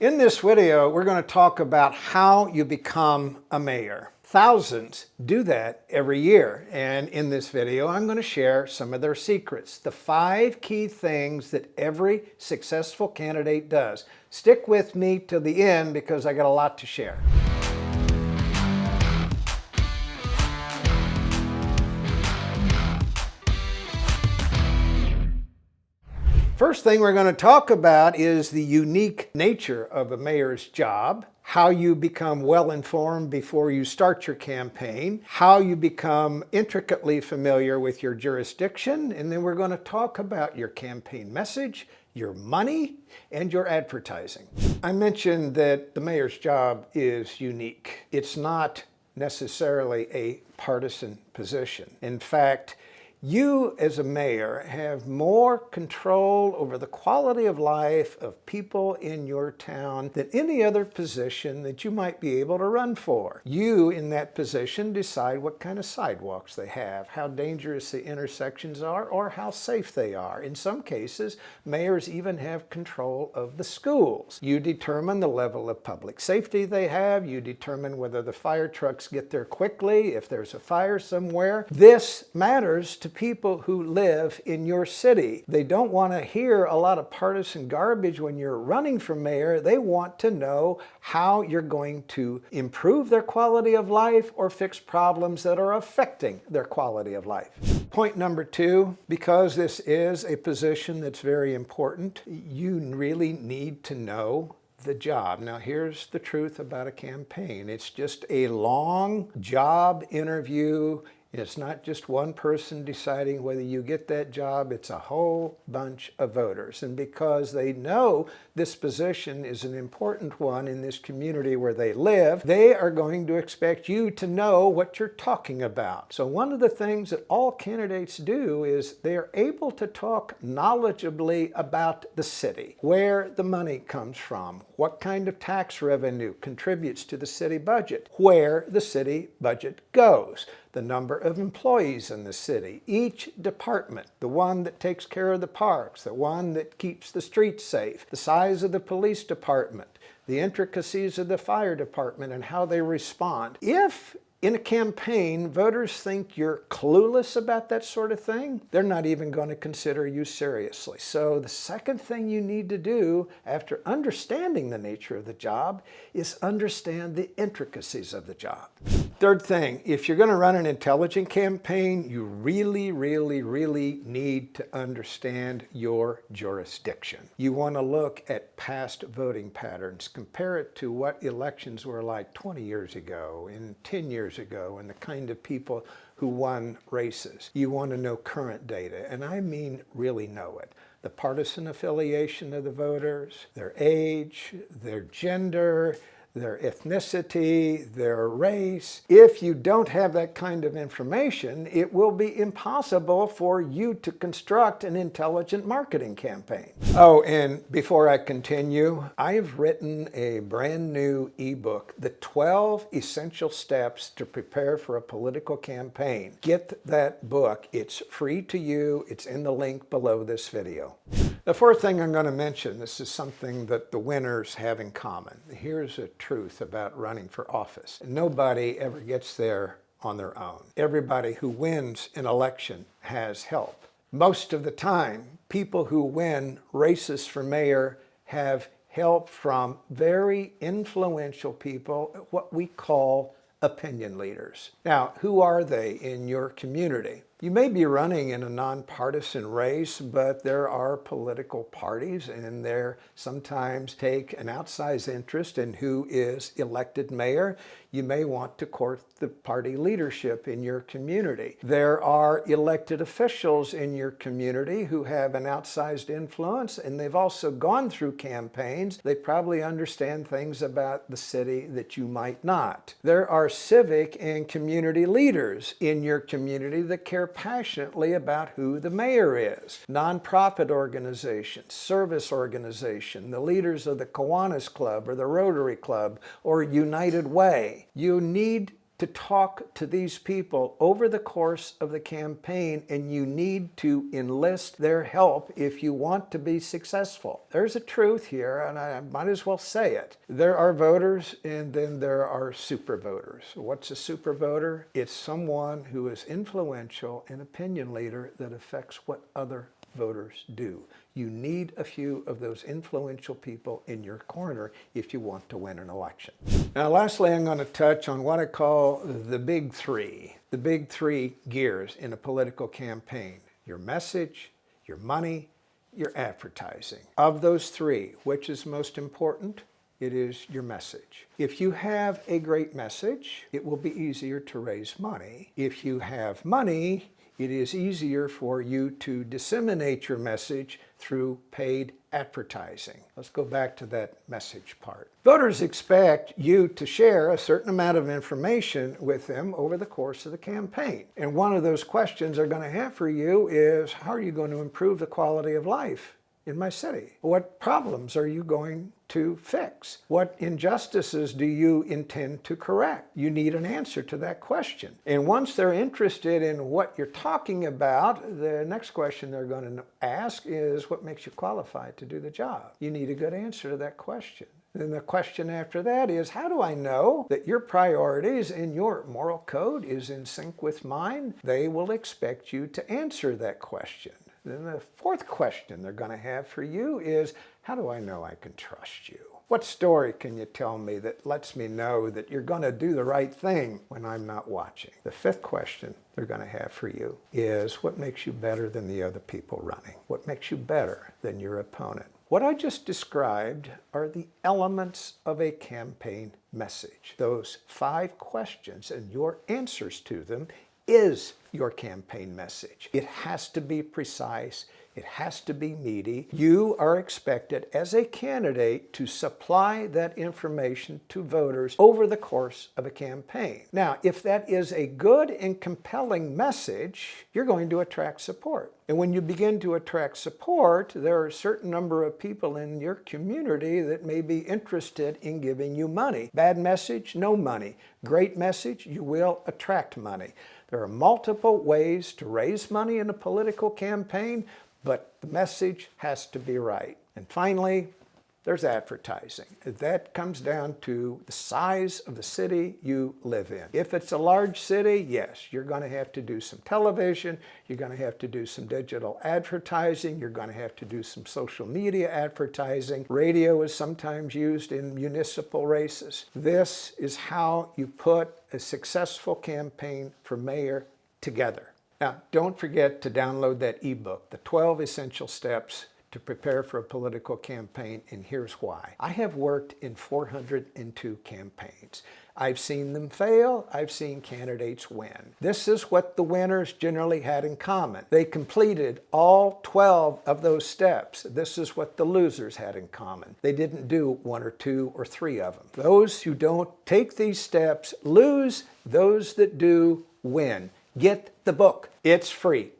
In this video, we're going to talk about how you become a mayor. Thousands do that every year, and in this video I'm going to share some of their secrets, the 5 key things that every successful candidate does. Stick with me till the end because I got a lot to share. First thing we're going to talk about is the unique nature of a mayor's job, how you become well-informed before you start your campaign, how you become intricately familiar with your jurisdiction, and then we're going to talk about your campaign message, your money, and your advertising. I mentioned that the mayor's job is unique. It's not necessarily a partisan position. In fact, you as a mayor have more control over the quality of life of people in your town than any other position that you might be able to run for. You in that position decide what kind of sidewalks they have, how dangerous the intersections are, or how safe they are. In some cases, mayors even have control of the schools. You determine the level of public safety they have. You determine whether the fire trucks get there quickly, if there's a fire somewhere. This matters to people who live in your city. They don't want to hear a lot of partisan garbage when you're running for mayor. They want to know how you're going to improve their quality of life or fix problems that are affecting their quality of life. Point number 2, because this is a position that's very important, you really need to know the job. Now here's the truth about a campaign. It's just a long job interview. It's not just one person deciding whether you get that job, it's a whole bunch of voters. And because they know this position is an important one in this community where they live, they are going to expect you to know what you're talking about. So one of the things that all candidates do is they are able to talk knowledgeably about the city, where the money comes from, what kind of tax revenue contributes to the city budget, where the city budget goes, the number of employees in the city, each department, the one that takes care of the parks, the one that keeps the streets safe, the size of the police department, the intricacies of the fire department and how they respond. If in a campaign, voters think you're clueless about that sort of thing, they're not even going to consider you seriously. So the second thing you need to do after understanding the nature of the job is understand the intricacies of the job. Third thing, if you're going to run an intelligent campaign, you really need to understand your jurisdiction. You want to look at past voting patterns, compare it to what elections were like 20 years ago and 10 years ago and the kind of people who won races. You want to know current data, and I mean really know it. The partisan affiliation of the voters, their age, their gender, their ethnicity, their race. If you don't have that kind of information, it will be impossible for you to construct an intelligent marketing campaign. Oh, and before I continue, I've written a brand new ebook, The 12 Essential Steps to Prepare for a Political Campaign. Get that book. It's free to you. It's in the link below this video. The fourth thing I'm going to mention, this is something that the winners have in common. Here's a truth about running for office. Nobody ever gets there on their own. Everybody who wins an election has help. Most of the time, people who win races for mayor have help from very influential people, what we call opinion leaders. Now, who are they in your community? You may be running in a nonpartisan race, but there are political parties and they sometimes take an outsized interest in who is elected mayor. You may want to court the party leadership in your community. There are elected officials in your community who have an outsized influence, and they've also gone through campaigns. They probably understand things about the city that you might not. There are civic and community leaders in your community that care passionately about who the mayor is. Nonprofit organizations, service organization, the leaders of the Kiwanis Club or the Rotary Club or United Way. You need to talk to these people over the course of the campaign, and you need to enlist their help if you want to be successful. There's a truth here, and I might as well say it. There are voters, and then there are super voters. What's a super voter? It's someone who is influential, an opinion leader that affects what other voters do. You need a few of those influential people in your corner if you want to win an election. Now, lastly, I'm going to touch on what I call the big three gears in a political campaign: your message, your money, your advertising. Of those three, which is most important? It is your message. If you have a great message, it will be easier to raise money. If you have money, it is easier for you to disseminate your message through paid advertising. Let's go back to that message part. Voters expect you to share a certain amount of information with them over the course of the campaign. And one of those questions they're going to have for you is, how are you going to improve the quality of life in my city? What problems are you going to fix? What injustices do you intend to correct? You need an answer to that question. And once they're interested in what you're talking about, the next question they're going to ask is, what makes you qualified to do the job? You need a good answer to that question. Then the question after that is, how do I know that your priorities and your moral code is in sync with mine? They will expect you to answer that question. Then the fourth question they're going to have for you is, how do I know I can trust you? What story can you tell me that lets me know that you're going to do the right thing when I'm not watching? The fifth question they're going to have for you is, what makes you better than the other people running? What makes you better than your opponent? What I just described are the elements of a campaign message. Those 5 questions and your answers to them is your campaign message. It has to be precise. It has to be meaty. You are expected as a candidate to supply that information to voters over the course of a campaign. Now, if that is a good and compelling message, you're going to attract support. And when you begin to attract support, there are a certain number of people in your community that may be interested in giving you money. Bad message, no money. Great message, you will attract money. There are multiple ways to raise money in a political campaign, but the message has to be right. And finally, there's advertising. That comes down to the size of the city you live in. If it's a large city, yes, you're going to have to do some television, you're going to have to do some digital advertising, you're going to have to do some social media advertising. Radio is sometimes used in municipal races. This is how you put a successful campaign for mayor together. Now, don't forget to download that ebook, The 12 Essential Steps to Prepare for a Political Campaign, and here's why. I have worked in 402 campaigns. I've seen them fail. I've seen candidates win. This is what the winners generally had in common. They completed all 12 of those steps. This is what the losers had in common. They didn't do 1 or 2 or 3 of them. Those who don't take these steps lose. Those that do win. Get the book. It's free.